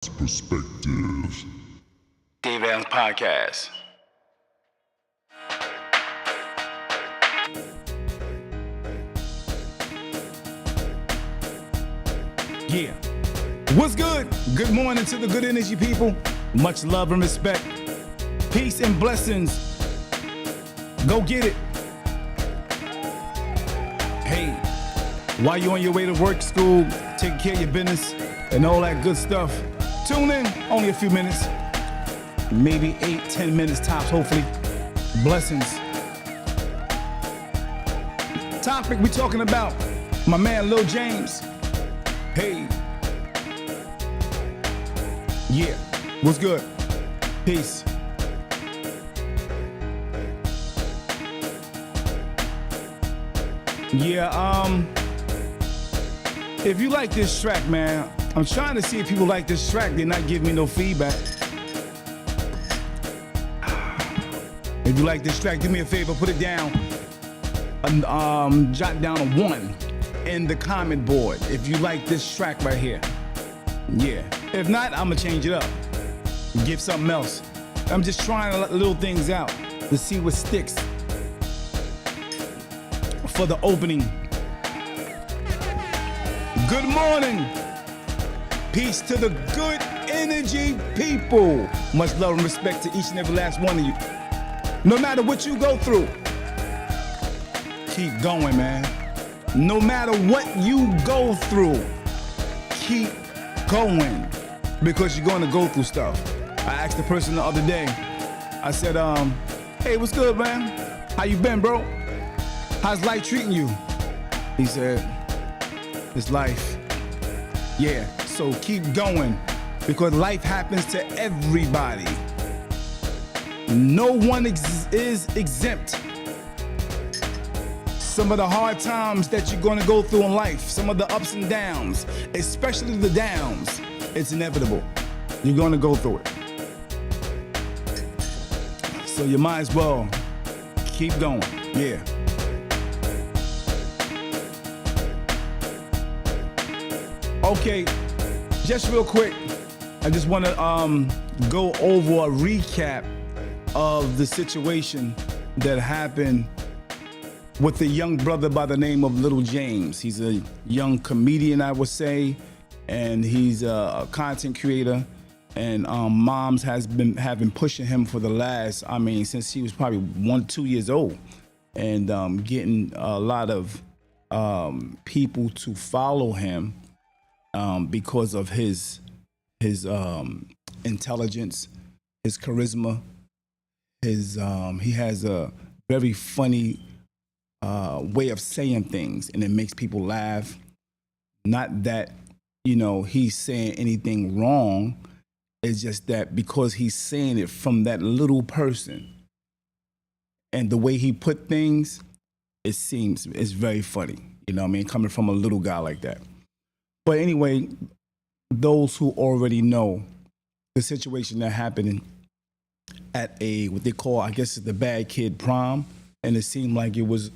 Perspectives. D.A.P podcast. Yeah. What's good? Good morning to the good energy people. Much love and respect. Peace and blessings. Go get it. Hey, while you're on your way to work, school, taking care of your business, and all that good stuff, tune in. Only a few minutes. Maybe 8-10 minutes tops, hopefully. Blessings. Topic we talking about. My man, Lil James. Hey. Yeah. What's good? Peace. Yeah, if you like this track, man, I'm trying to see if people like this track. They're not giving me no feedback. If you like this track, do me a favor, put it down. Jot down a 1 in the comment board if you like this track right here. Yeah. If not, I'ma change it up. Give something else. I'm just trying little things out to see what sticks for the opening. Good morning. Peace to the good energy people. Much love and respect to each and every last one of you. No matter what you go through, keep going, man. No matter what you go through, keep going, because you're going to go through stuff. I asked the person the other day, I said, hey, what's good, man? How you been, bro? How's life treating you? He said, it's life. Yeah, so keep going, because life happens to everybody. No one is exempt. Some of the hard times that you're gonna go through in life, some of the ups and downs, especially the downs, it's inevitable. You're gonna go through it. So you might as well keep going, yeah. Okay, just real quick, I just wanna go over a recap of the situation that happened with a young brother by the name of Little James. He's a young comedian, I would say, and he's a content creator. And moms have been pushing him for the last, since he was probably 1-2 years old, and getting a lot of people to follow him because of his intelligence, his charisma. He has a very funny way of saying things, and it makes people laugh. Not that, he's saying anything wrong. It's just that because he's saying it from that little person, and the way he put things, it's very funny. Coming from a little guy like that. But anyway, those who already know the situation that happened at what they call, I guess, the bad kid prom, and it seemed like it was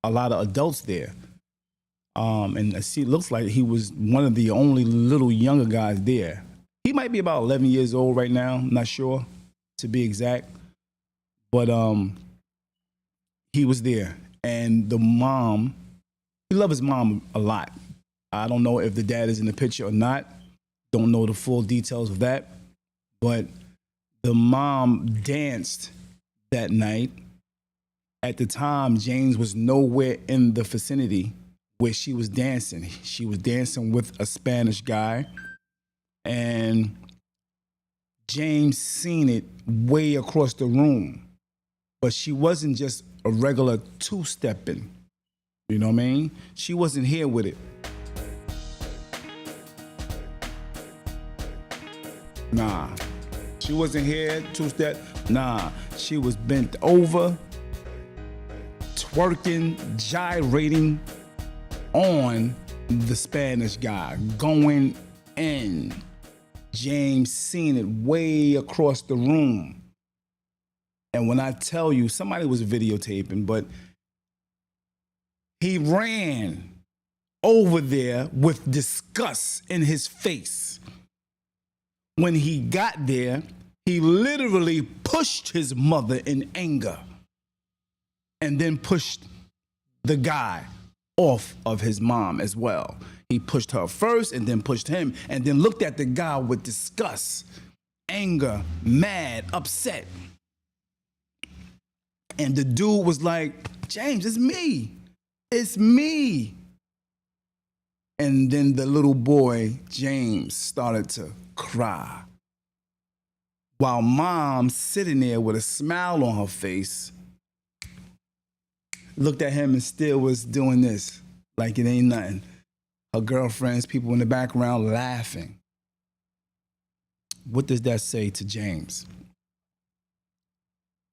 a lot of adults there. And it looks like he was one of the only little younger guys there. He might be about 11 years old right now. I'm not sure, to be exact. But he was there. And the mom, he loved his mom a lot. I don't know if the dad is in the picture or not. Don't know the full details of that. But the mom danced that night. At the time, James was nowhere in the vicinity where she was dancing. She was dancing with a Spanish guy. And James seen it way across the room. But she wasn't just a regular two-stepping. You know what I mean? She wasn't here with it. Nah. She wasn't here, two-step. Nah. She was bent over, twerking, gyrating on the Spanish guy, going in. James seen it way across the room. And when I tell you, somebody was videotaping, but he ran over there with disgust in his face. when he got there, he literally pushed his mother in anger and then pushed the guy off of his mom as well. He pushed her first and then pushed him and then looked at the guy with disgust, anger, mad, upset. And the dude was like, James, it's me. It's me. And then the little boy, James, started to cry. While mom, sitting there with a smile on her face, looked at him and still was doing this like it ain't nothing. Her girlfriends, people in the background laughing. What does that say to James?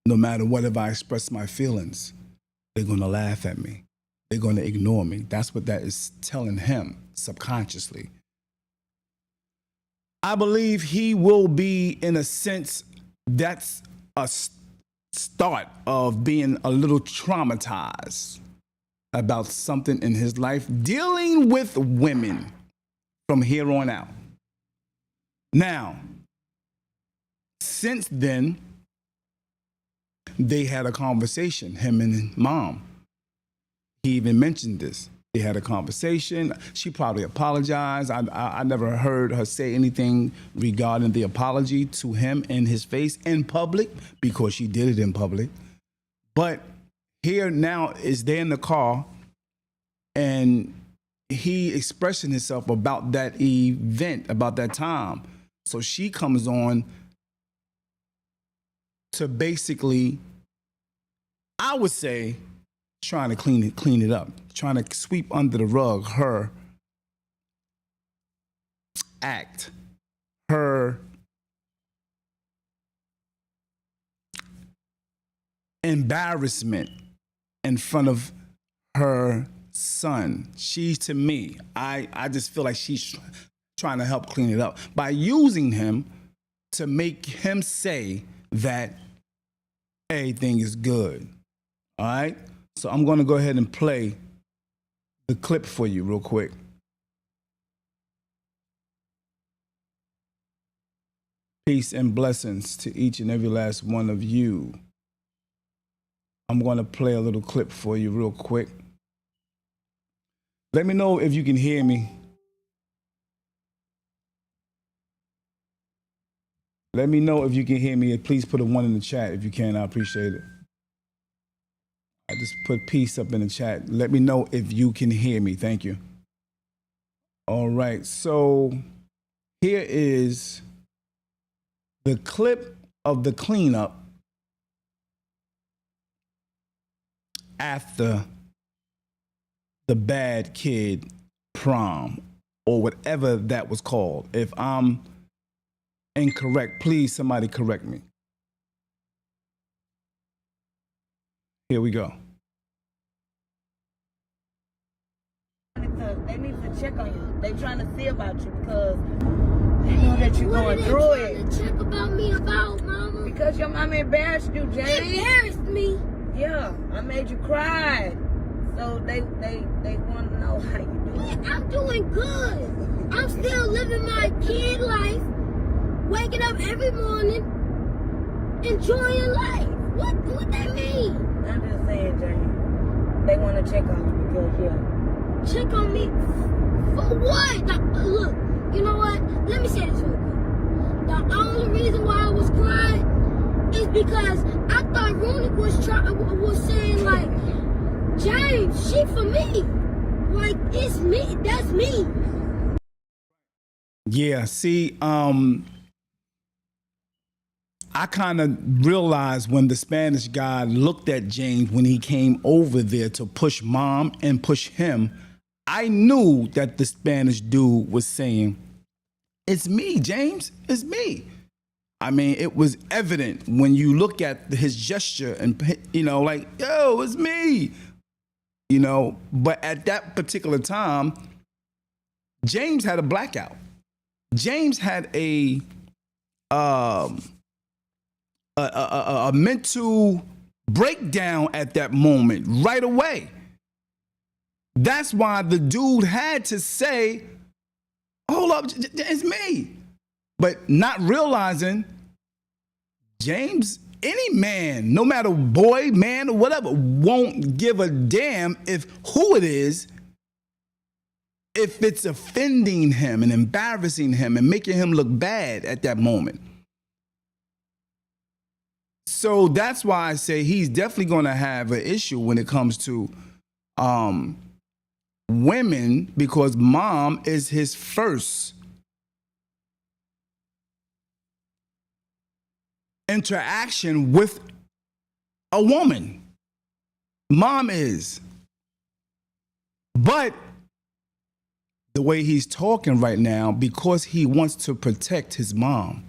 No matter what, if I express my feelings, they're going to laugh at me. They're going to ignore me. That's what that is telling him subconsciously. I believe he will be, in a sense, that's a start of being a little traumatized about something in his life, dealing with women from here on out. Now, since then, they had a conversation, him and mom. He even mentioned this. They had a conversation. She probably apologized. I never heard her say anything regarding the apology to him in his face in public, because she did it in public. But here now is they in the car, and he expressing himself about that event, about that time. So she comes on to basically, I would say, trying to clean it up, trying to sweep under the rug her act, her embarrassment in front of her son. She, to me, I just feel like she's trying to help clean it up by using him to make him say that everything is good. All right? So I'm going to go ahead and play the clip for you real quick. Peace and blessings to each and every last one of you. I'm going to play a little clip for you real quick. Let me know if you can hear me. Let me know if you can hear me. Please put a 1 in the chat if you can. I appreciate it. I just put peace up in the chat. Let me know if you can hear me. Thank you. All right. So here is the clip of the cleanup after the bad kid prom, or whatever that was called. If I'm incorrect, please somebody correct me. Here we go. They need to check on you. They trying to see about you because they know that you're going through it. What are they trying to check about me about, Mama? Because your mama embarrassed you, Jay. Embarrassed me? Yeah, I made you cry. So they want to know how you doing. I'm doing good. I'm still living my kid life, waking up every morning, enjoying life. What that mean? I'm just saying, Jay. They want to check on you because, yeah. Check on me for what? Look, you know what? Let me say this real quick. The only reason why I was crying is because I thought Rooney was saying like, James, she for me. Like, it's me. That's me. Yeah, see, I kind of realized when the Spanish guy looked at James when he came over there to push mom and push him, I knew that the Spanish dude was saying, it's me, James, it's me. I mean, it was evident when you look at his gesture and, you know, like, yo, it's me. You know, but at that particular time, James had a blackout. James had a mental breakdown at that moment right away. That's why the dude had to say, hold up, it's me. But not realizing James, any man, no matter boy, man, or whatever, won't give a damn if who it is, if it's offending him and embarrassing him and making him look bad at that moment. So that's why I say he's definitely going to have an issue when it comes to women, because mom is his first interaction with a woman. Mom is. But the way he's talking right now, because he wants to protect his mom,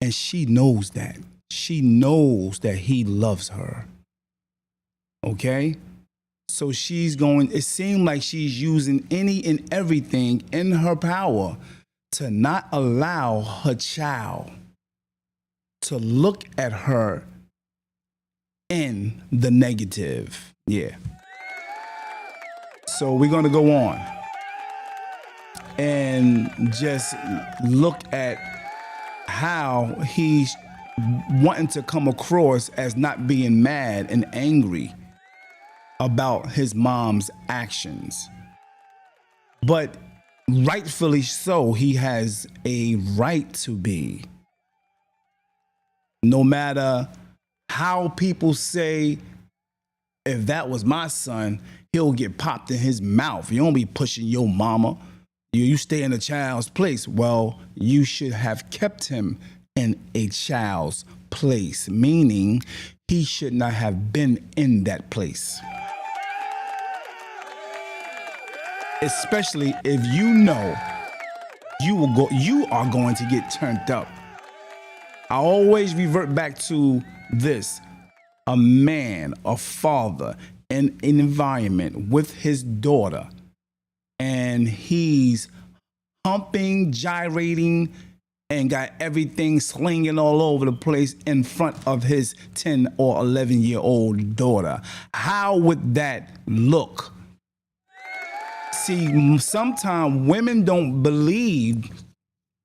and she knows that. She knows that he loves her. Okay? So she's going, it seems like she's using any and everything in her power to not allow her child to look at her in the negative. Yeah. So we're going to go on and just look at how he's wanting to come across as not being mad and angry about his mom's actions. But rightfully so, he has a right to be. No matter how people say, if that was my son, he'll get popped in his mouth. You don't be pushing your mama. You stay in a child's place. Well, you should have kept him in a child's place, meaning he should not have been in that place. Especially if you know you are going to get turned up. I always revert back to this. A man, a father, in an environment with his daughter, and he's humping, gyrating, and got everything slinging all over the place in front of his 10 or 11-year-old daughter. How would that look? See, sometimes women don't believe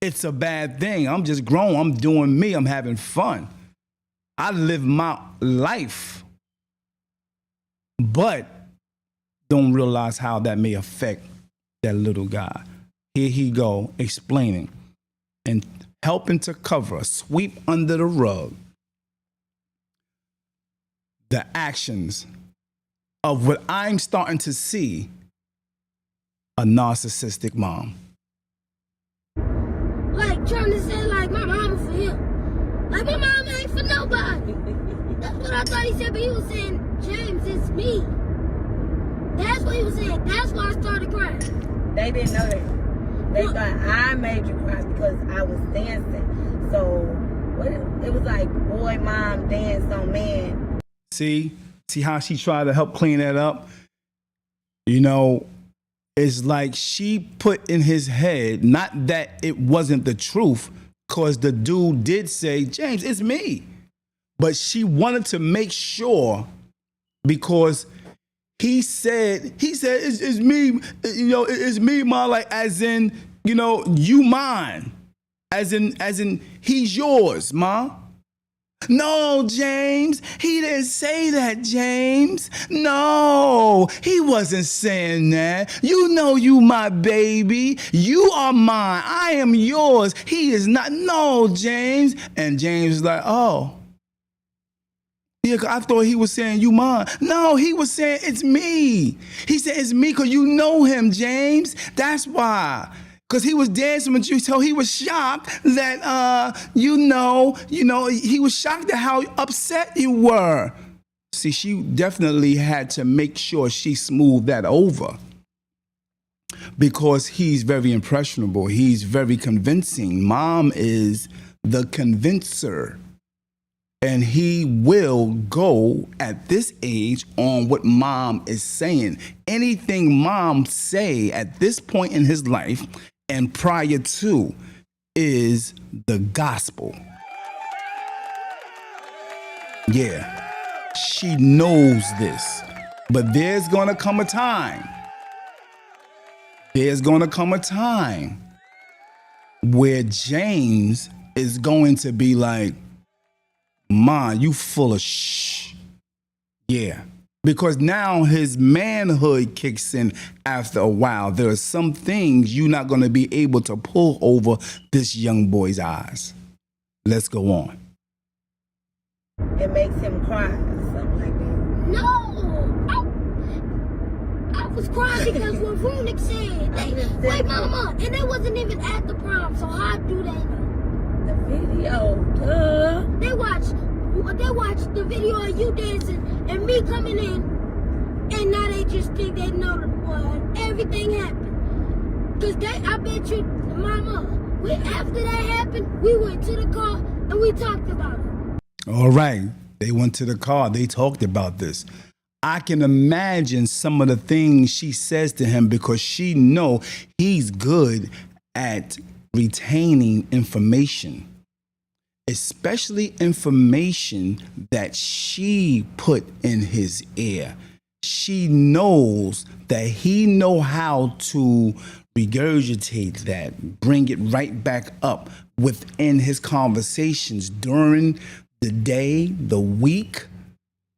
it's a bad thing. I'm just grown. I'm doing me. I'm having fun. I live my life. But don't realize how that may affect that little guy. Here he go explaining and helping to cover, sweep under the rug the actions of what I'm starting to see, a narcissistic mom. Like trying to say like my mama for him. Like my mama ain't for nobody. That's what I thought he said, but he was saying, James, it's me. That's what he was saying. That's why I started crying. They didn't know that. They thought I made you cry because I was dancing. So it was like boy, mom, dance on man. See how she tried to help clean that up? You know, it's like she put in his head, not that it wasn't the truth, because the dude did say, James, it's me. But she wanted to make sure, because he said, it's me, you know, it's me, ma, like, as in, you know, you mine, as in he's yours, ma. No, James, he didn't say that, James. No, he wasn't saying that. You know you my baby. You are mine. I am yours. He is not. No, James. And James is like, oh. Yeah, I thought he was saying you mine. No, he was saying it's me. He said it's me because you know him, James. That's why. Because he was dancing with you, so he was shocked that, you know, he was shocked at how upset you were. See, she definitely had to make sure she smoothed that over. Because he's very impressionable. He's very convincing. Mom is the convincer. And he will go at this age on what mom is saying. Anything mom say at this point in his life and prior to is the gospel. Yeah, she knows this. But there's going to come a time. There's going to come a time where James is going to be like, Ma, you full of shh. Yeah. Because now his manhood kicks in after a while. There are some things you're not going to be able to pull over this young boy's eyes. Let's go on. It makes him cry or something like that. No! I was crying because what Runick said. Wait, Mama, and they wasn't even at the prom, so how do they know? The video, duh. They watched the video of you dancing and me coming in, and now they just think they know what everything happened. Cause I bet you, Mama, after that happened, we went to the car and we talked about it. All right. They went to the car. They talked about this. I can imagine some of the things she says to him because she know he's good at retaining information, especially information that she put in his ear. She knows that he know how to regurgitate that, bring it right back up within his conversations during the day, the week,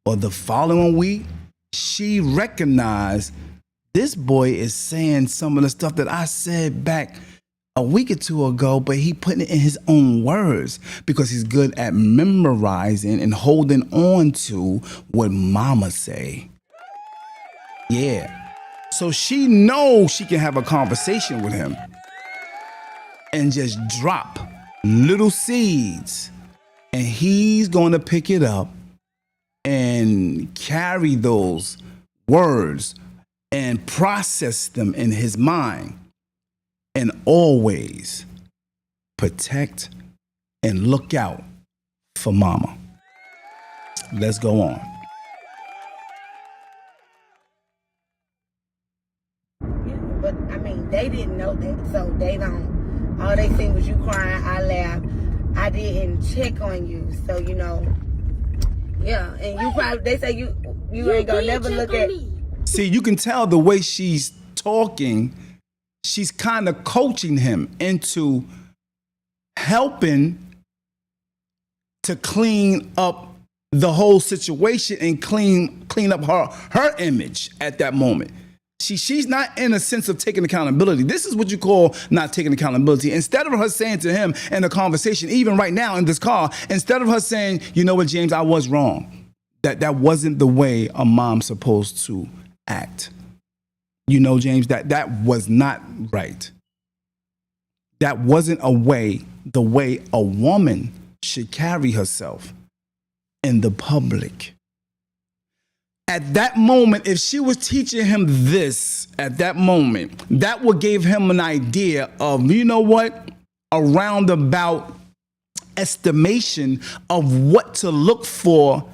or the following week. She recognized this boy is saying some of the stuff that I said back a week or two ago, but he putting it in his own words because he's good at memorizing and holding on to what mama say. Yeah. So she knows she can have a conversation with him and just drop little seeds, and he's going to pick it up and carry those words and process them in his mind, and always protect and look out for mama. Let's go on. Yeah, but I mean, they didn't know that, so they don't. All they seen was you crying. I laughed. I didn't check on you, so you know. Yeah, and you probably, they say you ain't gonna never look at. See, you can tell the way she's talking, she's kind of coaching him into helping to clean up the whole situation and clean up her image at that moment. She's not in a sense of taking accountability. This is what you call not taking accountability. Instead of her saying to him in a conversation, even right now in this car, instead of her saying, you know what, James, I was wrong. That wasn't the way a mom's supposed to act. You know, James, that was not right. That wasn't the way a woman should carry herself in the public. At that moment, if she was teaching him this at that moment, that would give him an idea of, you know what, a roundabout estimation of what to look for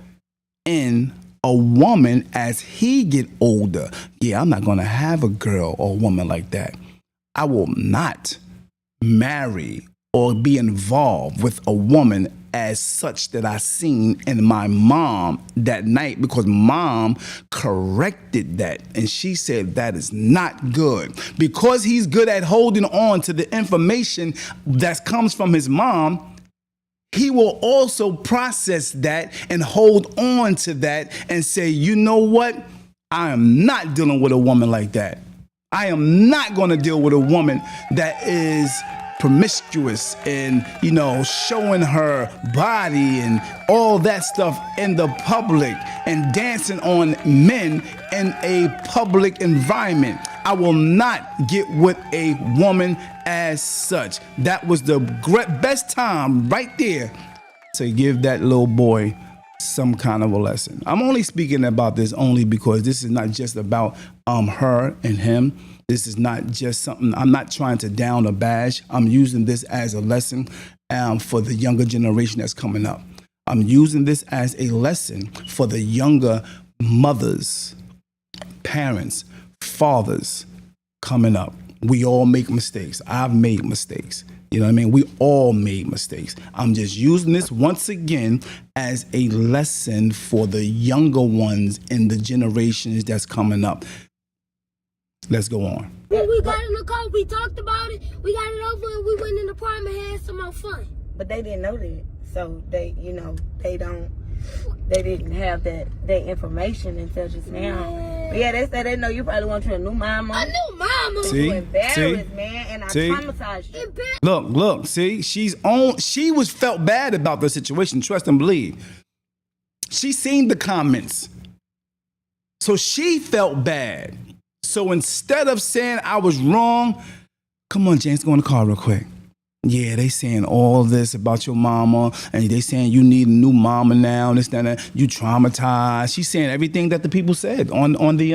in a woman as he get older. Yeah, I'm not going to have a girl or a woman like that. I will not marry or be involved with a woman as such that I seen in my mom that night, because mom corrected that and she said that is not good. Because he's good at holding on to the information that comes from his mom, he will also process that and hold on to that and say, you know what? I am not dealing with a woman like that. I am not going to deal with a woman that is promiscuous and, you know, showing her body and all that stuff in the public and dancing on men in a public environment. I will not get with a woman as such. That was the best time right there to give that little boy some kind of a lesson. I'm only speaking about this only because this is not just about her and him. This is not just something, I'm not trying to down or bash. I'm using this as a lesson for the younger generation that's coming up. I'm using this as a lesson for the younger mothers, parents, fathers coming up. We all make mistakes. I've made mistakes. You know what I mean? We all made mistakes. I'm just using this once again as a lesson for the younger ones in the generations that's coming up. Let's go on. When we got in the car, we talked about it. We got it over, and we went in the prom and had some more fun. But they didn't know that, so they, you know, they didn't have that information until just now. But yeah, they said they know you probably want you a new mama. A new mama. See? You embarrassed, man, and I traumatized you. Look, see, she was felt bad about the situation, trust and believe. She seen the comments. So she felt bad. So instead of saying I was wrong, come on, James, go in the car real quick. Yeah, they saying all this about your mama, and they saying you need a new mama now, this, that, that. You traumatized. She's saying everything that the people said on the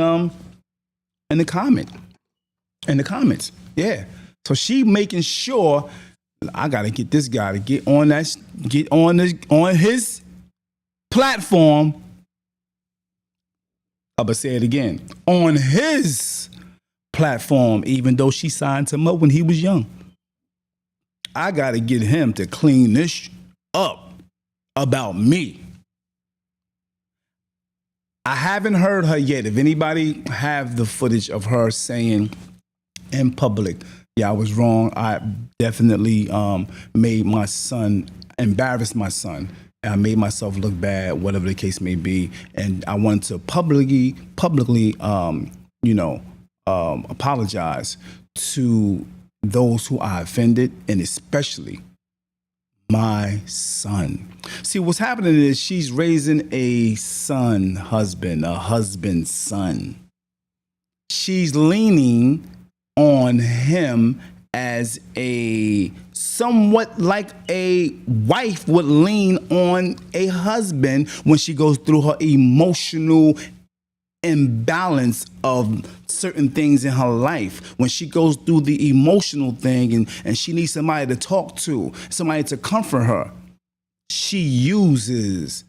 in the comments. Yeah. So she making sure I gotta get this guy to get on his platform. I'm gonna say it again. On his platform, even though she signed him up when he was young. I got to get him to clean this up about me. I haven't heard her yet. If anybody have the footage of her saying in public, yeah, I was wrong. I definitely embarrassed my son. I made myself look bad, whatever the case may be. And I wanted to publicly, apologize to those who I offended, and especially my son. See, what's happening is she's raising a husband's son. She's leaning on him as a somewhat like a wife would lean on a husband when she goes through her emotional imbalance of certain things in her life. When she goes through the emotional thing and she needs somebody to talk to, somebody to comfort her, she uses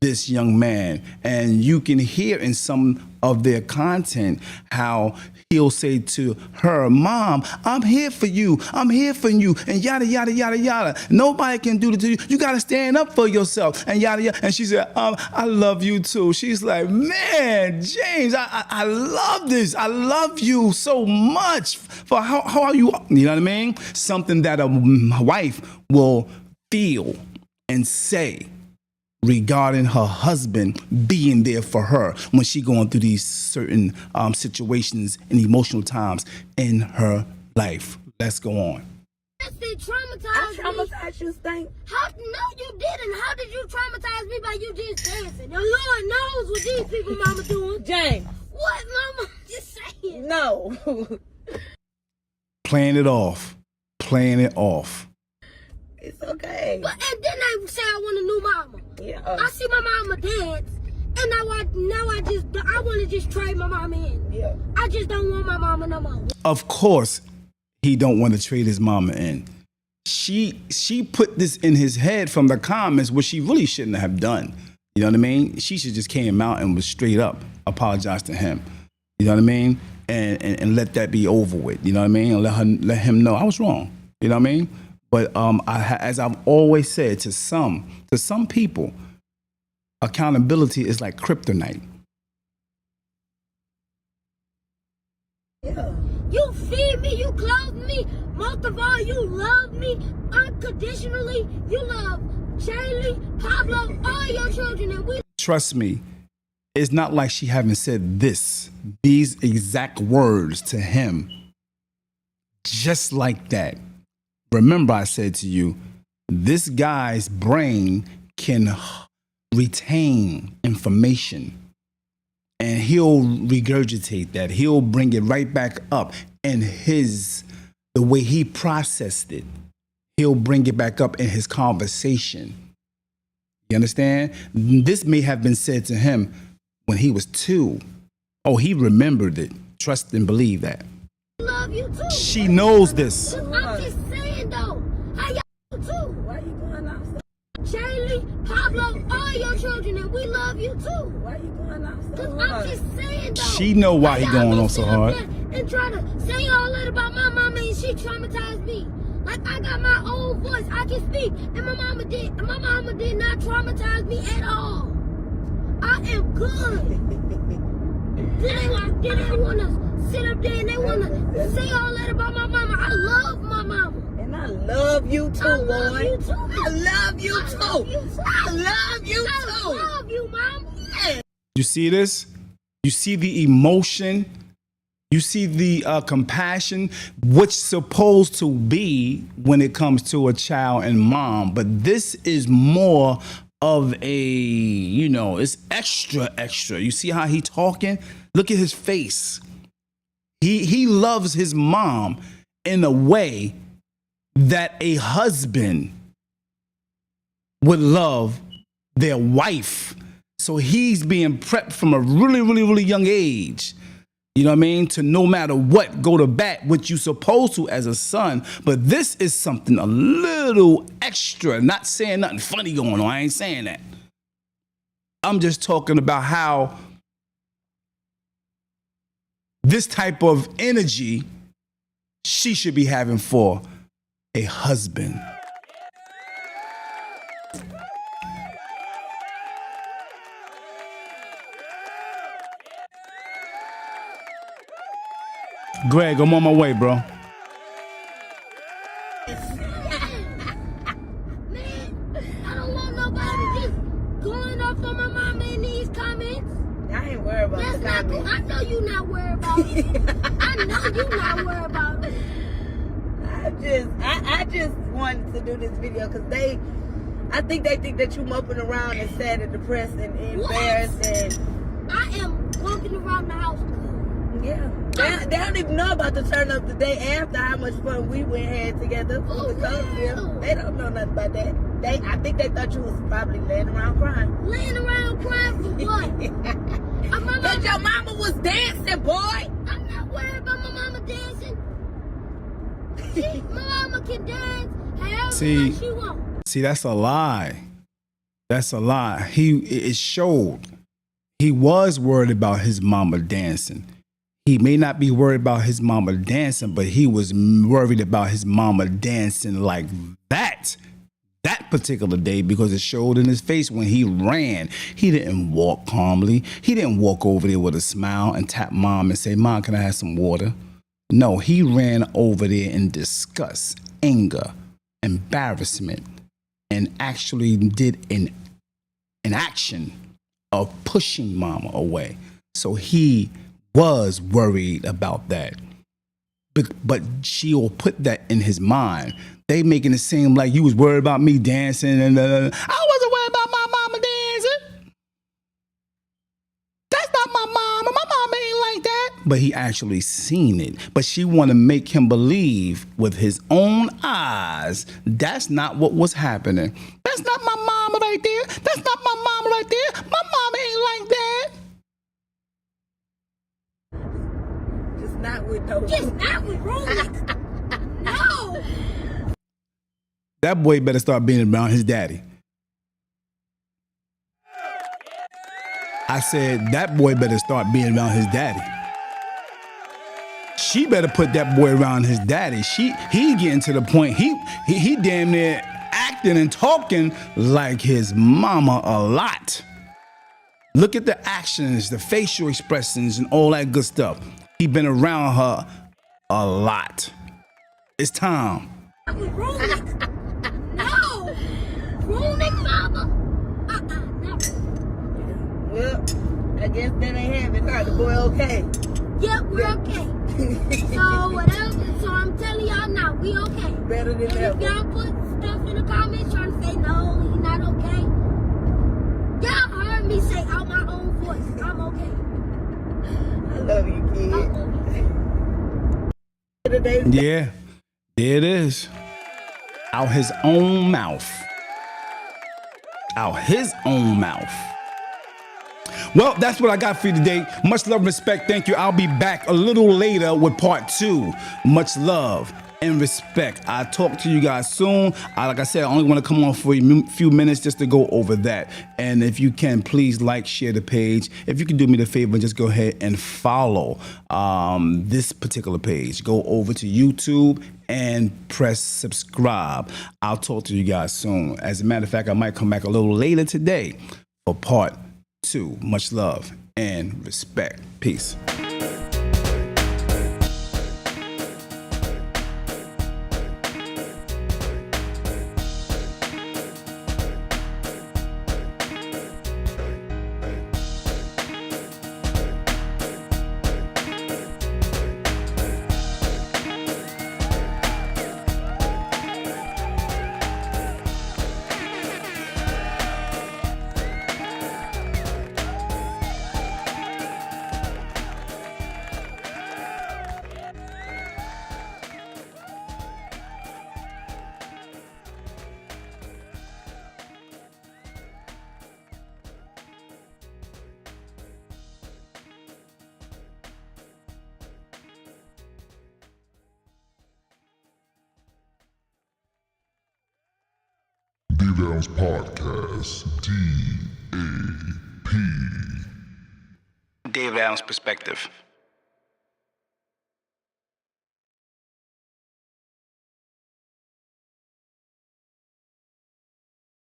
this young man. And you can hear in some of their content how he'll say to her, Mom, I'm here for you. I'm here for you. And yada, yada, yada, yada. Nobody can do it to you. You got to stand up for yourself. And yada, yada. And she said, I love you too. She's like, man, James, I love this. I love you so much for how are you? You know what I mean? Something that a wife will feel and say regarding her husband being there for her when she going through these certain situations and emotional times in her life. Let's go on. I traumatized you, Stank. No, you didn't. How did you traumatize me by you just dancing? The Lord knows what these people mama doing. James. What, mama? Just saying. No. Playing it off. It's okay. But and then they say I want a new mama. Yeah. I see my mama dance, and now I want to just trade my mama in. Yeah. I just don't want my mama no more. Of course, he don't want to trade his mama in. She put this in his head from the comments, which she really shouldn't have done. You know what I mean? She should just came out and was straight up apologized to him. You know what I mean? And let that be over with. You know what I mean? And let him know I was wrong. You know what I mean? But as I've always said to some people, accountability is like kryptonite. Yeah. You feed me, you clothe me. Most of all, you love me unconditionally. You love Shaylee, Pablo, all your children, and we. Trust me, it's not like she haven't said these exact words to him, just like that. Remember, I said to you, this guy's brain can retain information and he'll regurgitate that. He'll bring it right back up in the way he processed it. He'll bring it back up in his conversation. You understand? This may have been said to him when he was 2. Oh, he remembered it. Trust and believe that. Love you too. She knows this. I'm just saying though, how y'all too. Why you going outside? Shaylee, Pablo, all your children, and we love you too. Why you going outside? Cause I'm just saying though. She know why he going on so hard. And try to say all that about my mama and she traumatized me. Like I got my own voice, I can speak, and my mama did not traumatize me at all. I am good. Did they want to sit up there and they want to say all that about my mama. I love my mama. And I love you too, I boy. love you too. I love you too. I love you I too. love you, mama. You see this? You see the emotion? You see the compassion, which supposed to be when it comes to a child and mom. But this is more of a, it's extra. You see how he talking? Look at his face. He loves his mom in a way that a husband would love their wife. So he's being prepped from a really, really, really young age. You know what I mean? To no matter what, go to bat, what you supposed to as a son. But this is something a little extra. Not saying nothing funny going on. I ain't saying that. I'm just talking about how this type of energy she should be having for a husband. Greg, I'm on my way, bro. Man, I don't want nobody just going off on my mama in these comments. I ain't worried about That's the not cool. comments. I know you not worried about it. I know you not worried about it. I just wanted to do this video because I think they think that you moping around and sad and depressed and embarrassed and I am walking around the house. yeah. They don't even know about the turn up the day after how much fun we had together for the costume. They don't know nothing about that. I think they thought you was probably laying around crying. Laying around crying for what? Because your mama was dancing, boy. I'm not worried about my mama dancing. My mama can dance however much she wants. See, that's a lie. That's a lie. It showed he was worried about his mama dancing. He may not be worried about his mama dancing, but he was worried about his mama dancing like that particular day because it showed in his face when he ran. He didn't walk calmly. He didn't walk over there with a smile and tap mom and say, "Mom, can I have some water?" No, he ran over there in disgust, anger, embarrassment, and actually did an action of pushing mama away. So he was worried about that. But she'll put that in his mind. They making it seem like you was worried about me dancing and I wasn't worried about my mama dancing. That's not my mama. My mama ain't like that. But he actually seen it. But she want to make him believe with his own eyes that's not what was happening. That's not my mama right there. That's not my mama right there. My mama ain't like that. Not with those. Just not with roommates. No. That boy better start being around his daddy. I said that boy better start being around his daddy. She better put that boy around his daddy. He getting to the point he damn near acting and talking like his mama a lot. Look at the actions, the facial expressions, and all that good stuff. He been around her a lot. It's time. Roommates. No. Roommate mama. No. Well, I guess that ain't happening. The boy okay. Yep, we're okay. So whatever. So I'm telling y'all now, we okay. Better than and ever. if y'all put stuff in the comments trying to say no, he's not okay. Y'all heard me say out my own voice, I'm okay. I love you, kid. I love you. Yeah, there it is. Out his own mouth. Out his own mouth. Well, that's what I got for you today. Much love, respect, thank you. I'll be back a little later with part 2. Much love and respect. I'll talk to you guys soon. Like I said, I only want to come on for a few minutes just to go over that. And if you can, please like, share the page. If you can do me the favor and just go ahead and follow this particular page. Go over to YouTube and press subscribe. I'll talk to you guys soon. As a matter of fact, I might come back a little later today for part 2. Much love and respect. Peace. D.A.P Podcast. D.A.P. Dave Allen's perspective.